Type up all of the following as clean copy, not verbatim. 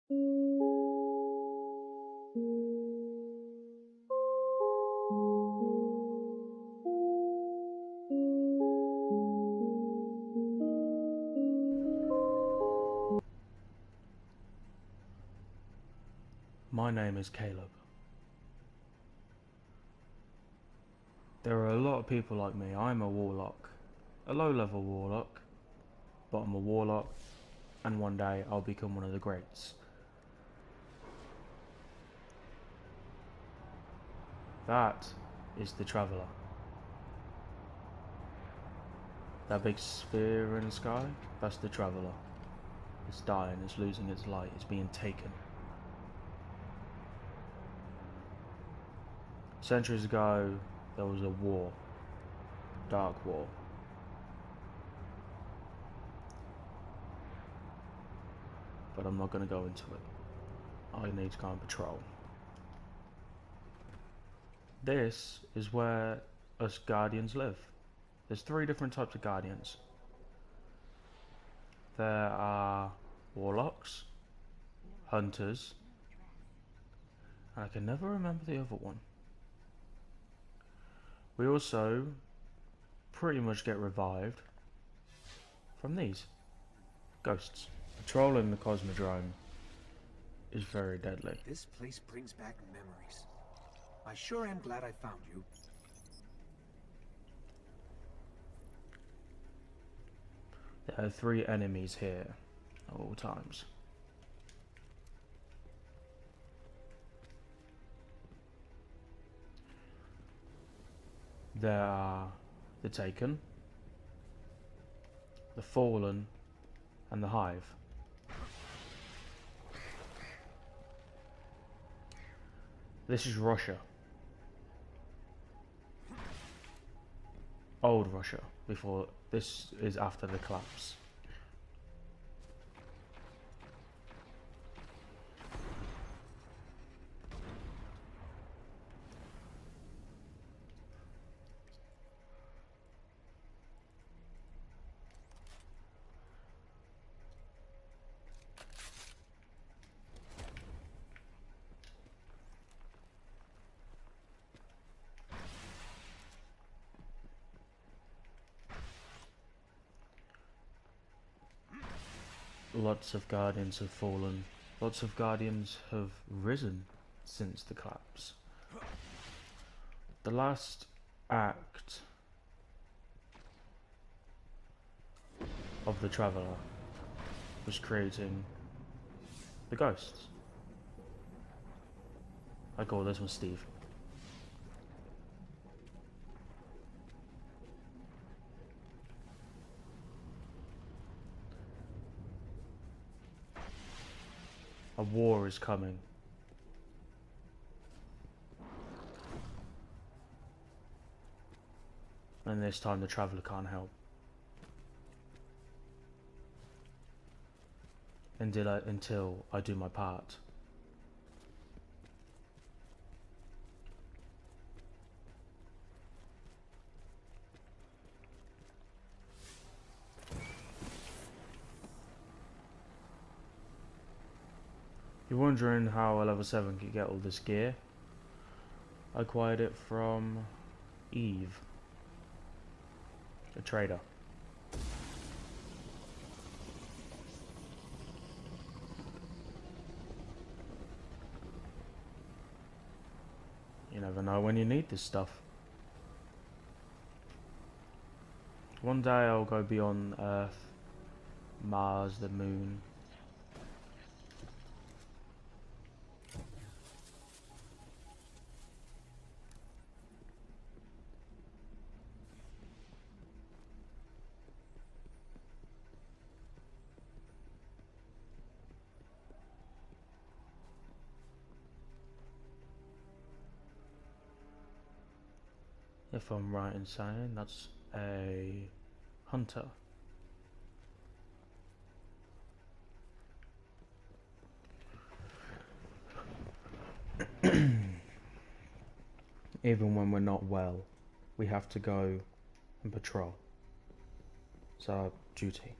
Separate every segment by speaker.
Speaker 1: My name is Caleb. There are a lot of people like me. I'm a warlock. A low-level warlock. But I'm a warlock, and one day I'll become one of the greats. That is the Traveller. That big sphere in the sky, that's the Traveller. It's dying, it's losing its light, it's being taken. Centuries ago, there was a war. Dark war. But I'm not going to go into it. I need to go on patrol. This is where us Guardians live. There's 3 different types of Guardians. There are Warlocks, Hunters, and I can never remember the other one. We also pretty much get revived from these ghosts. Patrolling the Cosmodrome is very deadly.
Speaker 2: This place brings back memories. I sure am glad I found you.
Speaker 1: There are 3 enemies here at all times. There are the Taken, the Fallen, and the Hive. This is Russia. Old Russia, before this is after the collapse. Lots of Guardians have fallen. Lots of Guardians have risen since the collapse. The last act of the Traveller was creating the ghosts. I call this one Steve. A war is coming. And this time the Traveller can't help. Until I do my part. You're wondering how a level 7 could get all this gear? I acquired it from Eve, a trader. You never know when you need this stuff. One day I'll go beyond Earth, Mars, the Moon. If I'm right in saying that's a hunter. Even when we're not well, we have to go and patrol. It's our duty.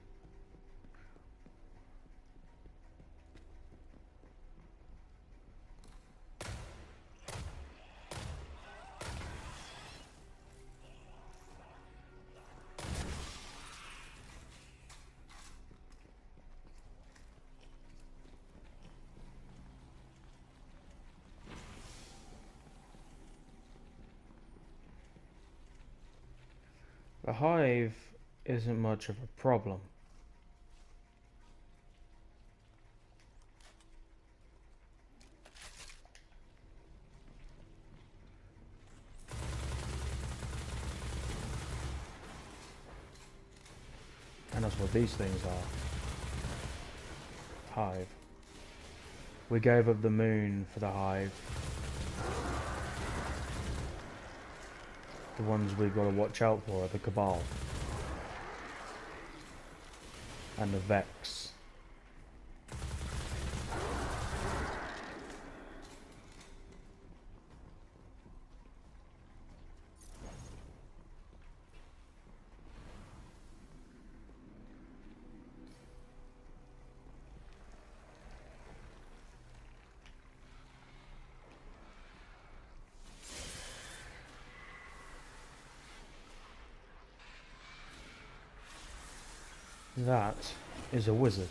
Speaker 1: A hive isn't much of a problem. And that's what these things are. Hive. We gave up the moon for the hive. The ones we've got to watch out for are the Cabal. And the Vex. That is a wizard.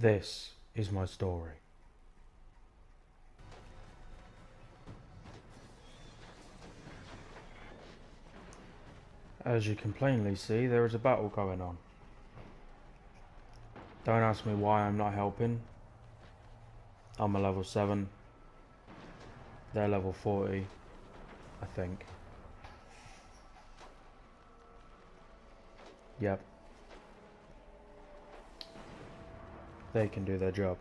Speaker 1: This is my story. As you can plainly see, there is a battle going on. Don't ask me why I'm not helping. I'm a level 7. They're level 40, I think. Yep. They can do their job.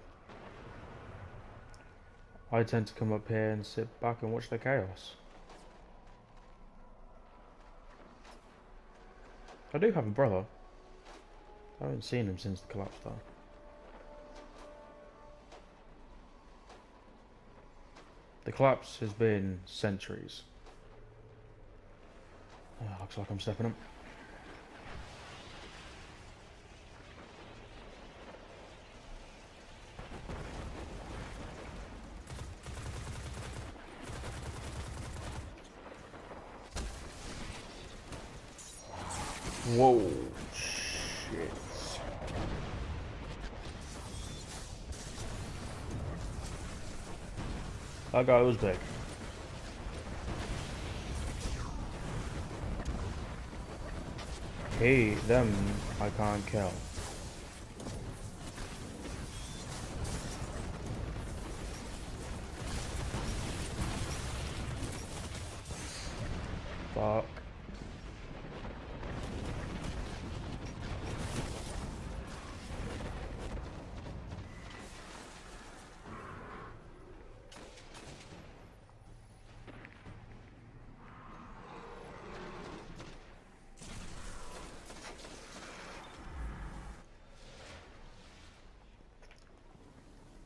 Speaker 1: I tend to come up here and sit back and watch the chaos. I do have a brother. I haven't seen him since the collapse though. The collapse has been centuries. Looks like I'm stepping up. Whoa, shit. That guy was big. Them I can't kill. Fuck.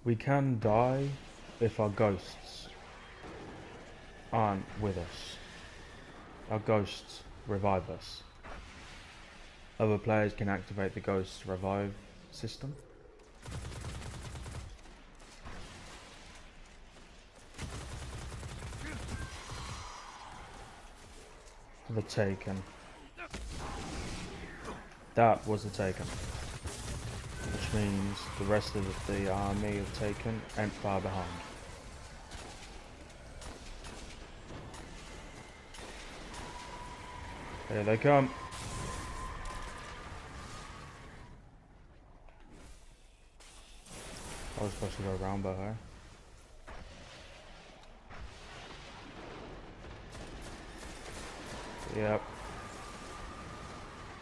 Speaker 1: We can die if our ghosts aren't with us. Our ghosts revive us. Other players can activate the ghost revive system. The Taken. That was the Taken. Which means the rest of the army of Taken ain't far behind. Here they come. I was supposed to go around by her. Yep.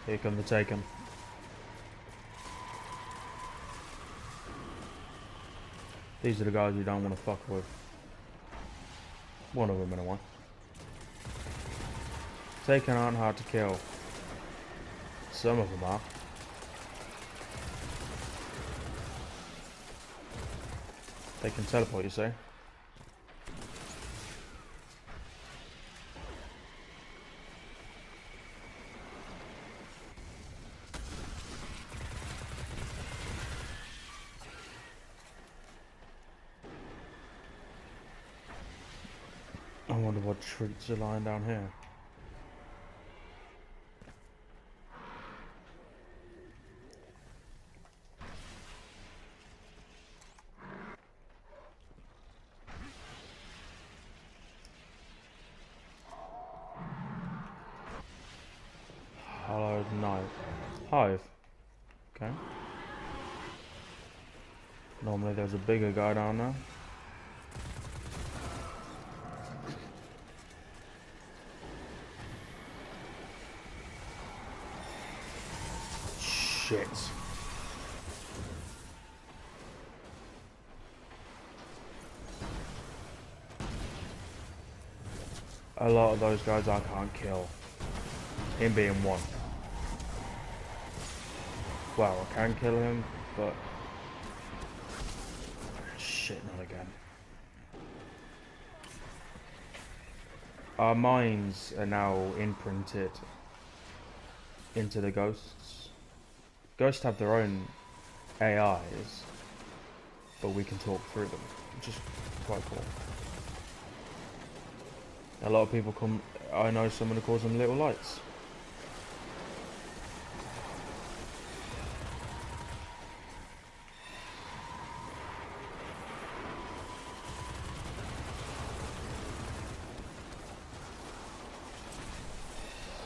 Speaker 1: Here come the Taken. These are the guys you don't want to fuck with. One of them anyway. Taken aren't hard to kill. Some of them are. They can teleport, you see. I wonder what treats are lying down here. Hallowed Night. Hive. Okay. Normally there's a bigger guy down there. Shit. A lot of those guys I can't kill. Him being one. Well, I can kill him, but... Shit, not again. Our minds are now imprinted into the ghosts. Ghosts have their own AIs, but we can talk through them, which is quite cool. A lot of people come... I know someone who calls them little lights.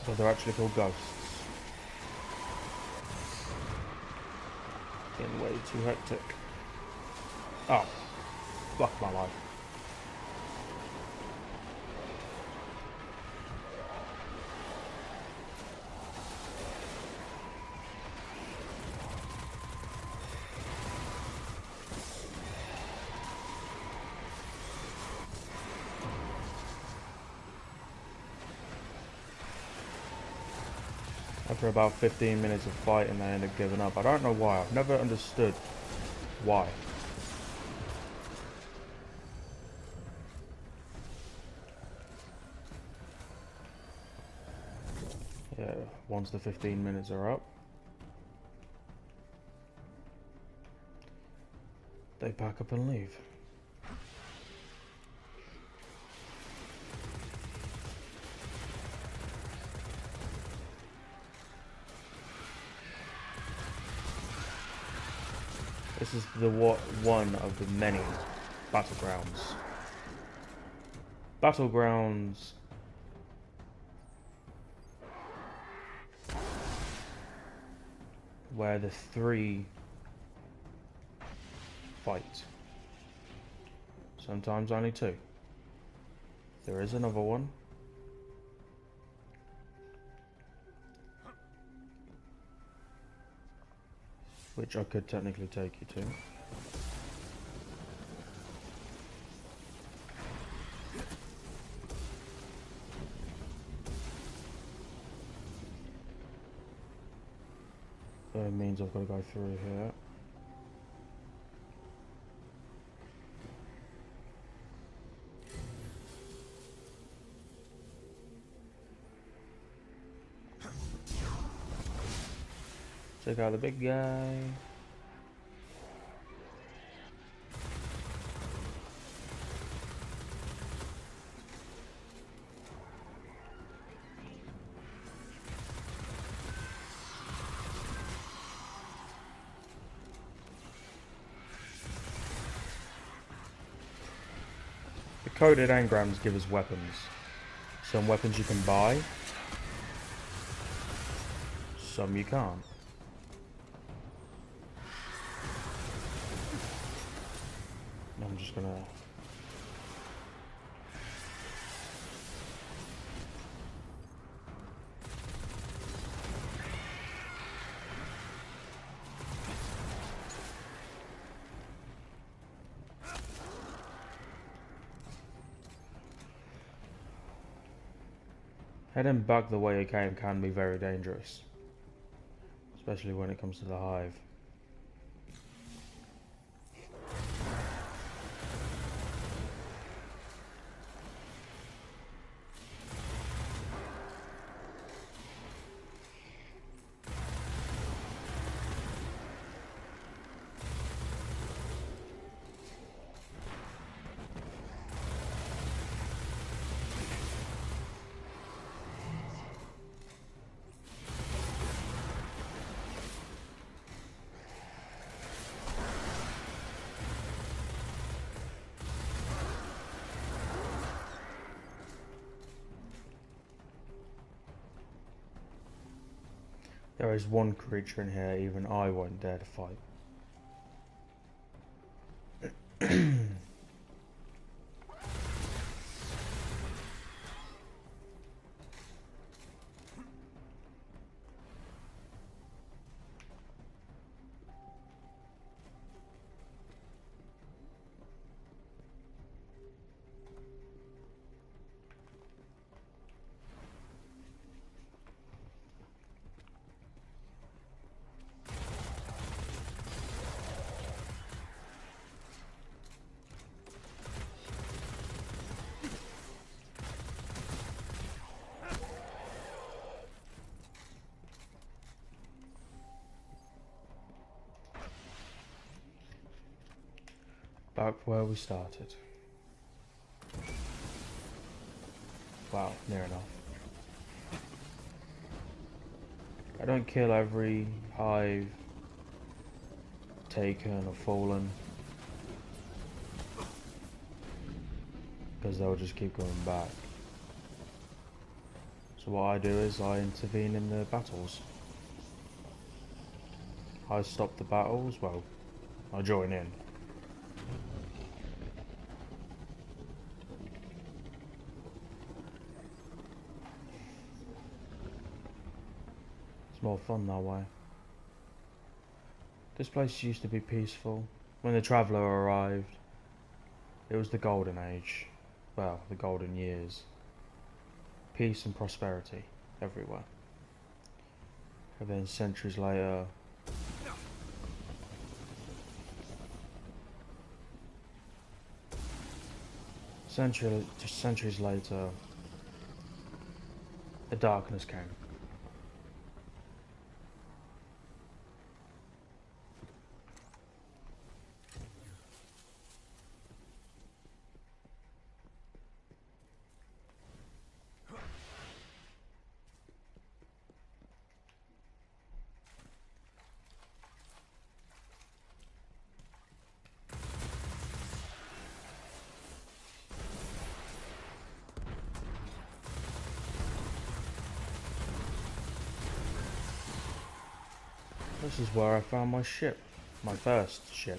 Speaker 1: But they're actually called ghosts. Getting way too hectic. Oh, fuck my life. After about 15 minutes of fighting, I ended up giving up. I don't know why. I've never understood why. Yeah, once the 15 minutes are up, they pack up and leave. This is the one of the many battlegrounds. Battlegrounds where the three fight. Sometimes only two. There is another one. Which I could technically take you to. That means I've got to go through here. Check out the big guy. The coded engrams give us weapons. Some weapons you can buy. Some you can't. I'm just gonna... Heading back the way it came can be very dangerous, especially when it comes to the hive. There is one creature in here even I won't dare to fight. Back where we started. Wow, near enough. I don't kill every hive taken or fallen, because they'll just keep going back. So what I do is I intervene in the battles. I stop the battles, well, I join in. It's more fun that way. This place used to be peaceful. When the Traveller arrived, it was the golden age. Well, the golden years. Peace and prosperity everywhere. And then centuries later, centuries later, the darkness came. This is where I found my ship. My first ship.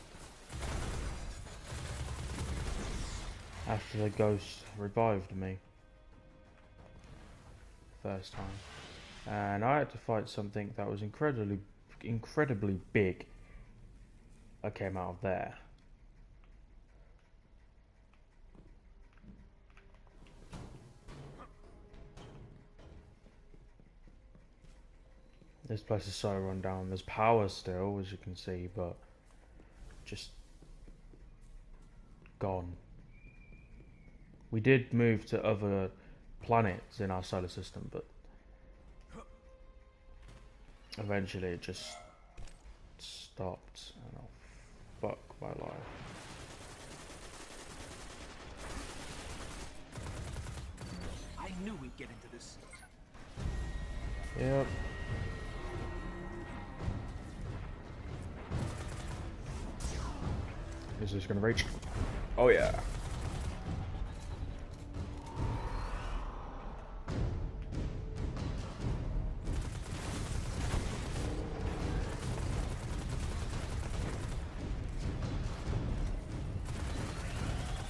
Speaker 1: After the ghost revived me. First time. And I had to fight something that was incredibly big. I came out of there. This place is so run down. There's power still, as you can see, but just gone. We did move to other planets in our solar system, but eventually it just stopped. And oh, fuck my life.
Speaker 2: I knew we'd get into this.
Speaker 1: Yep. Is this gonna reach? Oh yeah.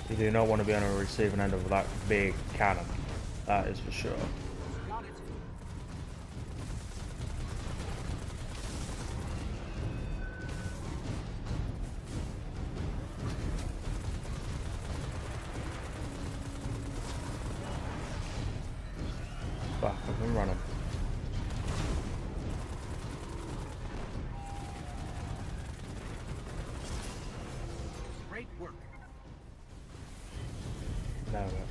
Speaker 1: You do not want to be on the receiving end of that big cannon. That is for sure.
Speaker 2: Got it.
Speaker 1: Fuck, I've been running.
Speaker 2: Great work.
Speaker 1: No, but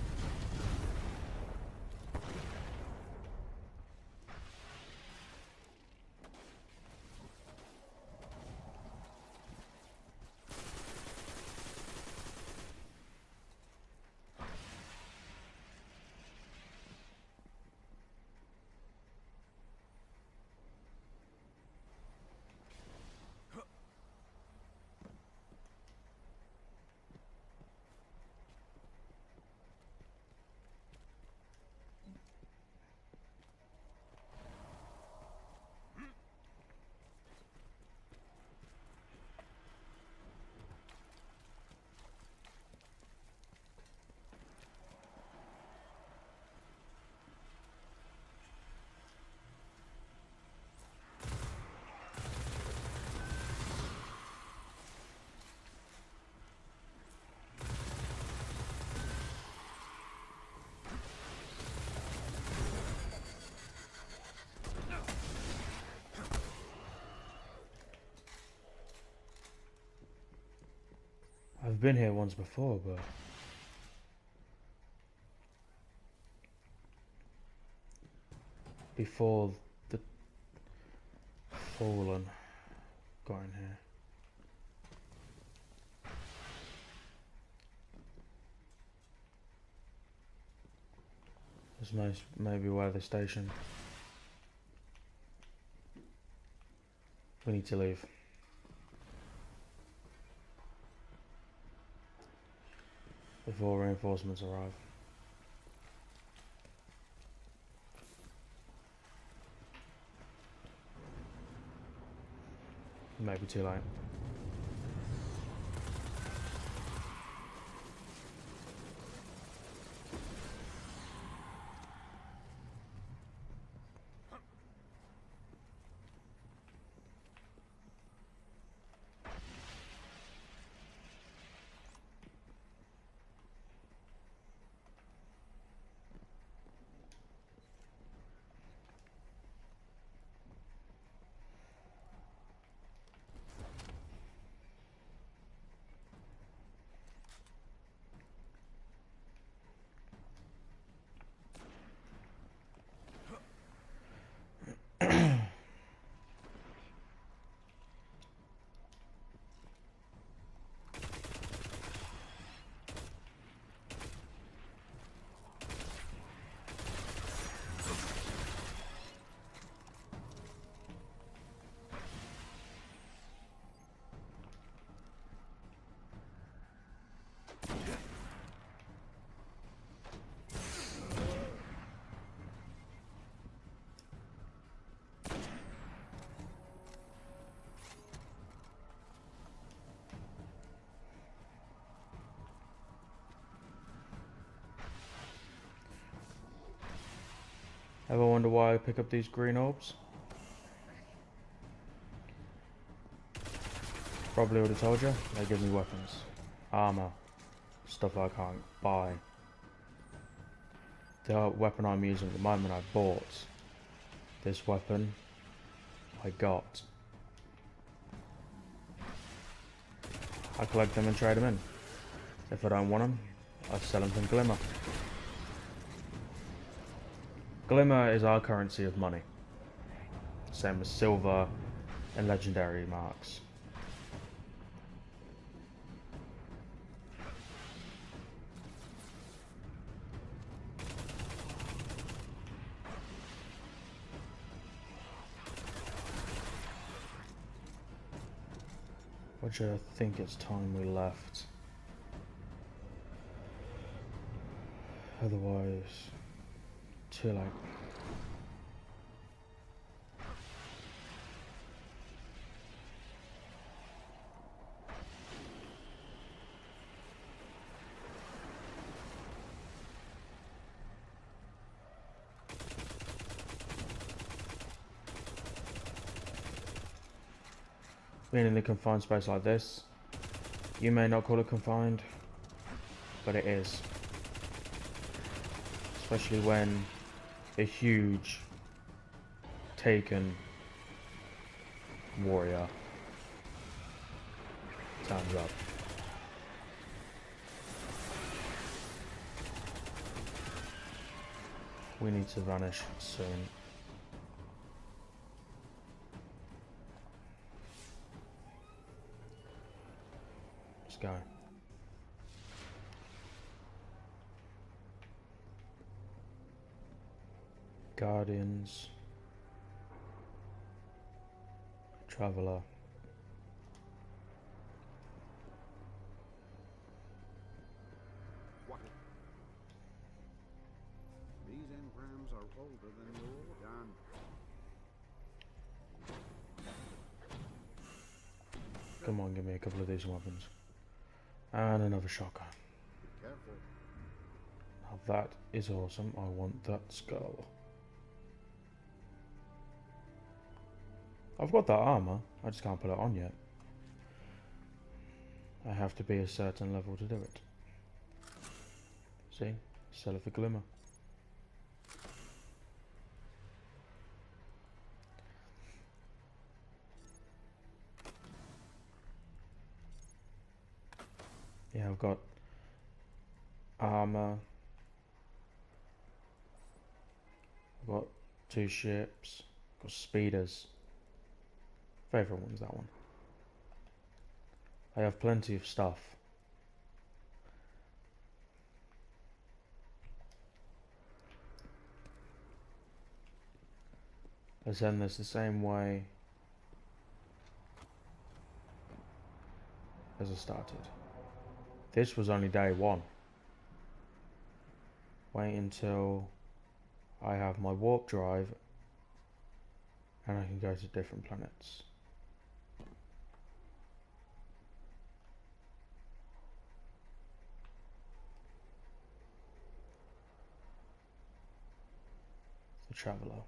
Speaker 1: I've been here once before, but before the Fallen got in here. This maybe where the station. We need to leave. Before reinforcements arrive. Maybe too late. Ever wonder why I pick up these green orbs? Probably would have told you. They give me weapons, armor, stuff I can't buy. The weapon I'm using at the moment I bought. This weapon I got. I collect them and trade them in. If I don't want them, I sell them from Glimmer. Glimmer is our currency of money. Same as silver and legendary marks. Which I think it's time we left. Otherwise, too late. being in a confined space like this, you may not call it confined, but it is. Especially when a huge taken warrior turns up. We need to vanish soon. Let's go. Guardians. Traveler.
Speaker 3: What? These engrams are older than your gun.
Speaker 1: Come on, give me a couple of these weapons. And another shotgun.
Speaker 3: Be careful.
Speaker 1: Now that is awesome. I want that skull. I've got that armor. I just can't put it on yet. I have to be a certain level to do it. See? Sell it for glimmer. Yeah, I've got armor. I've got 2 ships. I've got speeders. Favorite one's that one. I have plenty of stuff. Let's end this the same way as I started. This was only day 1. Wait until I have my warp drive and I can go to different planets. The Traveler.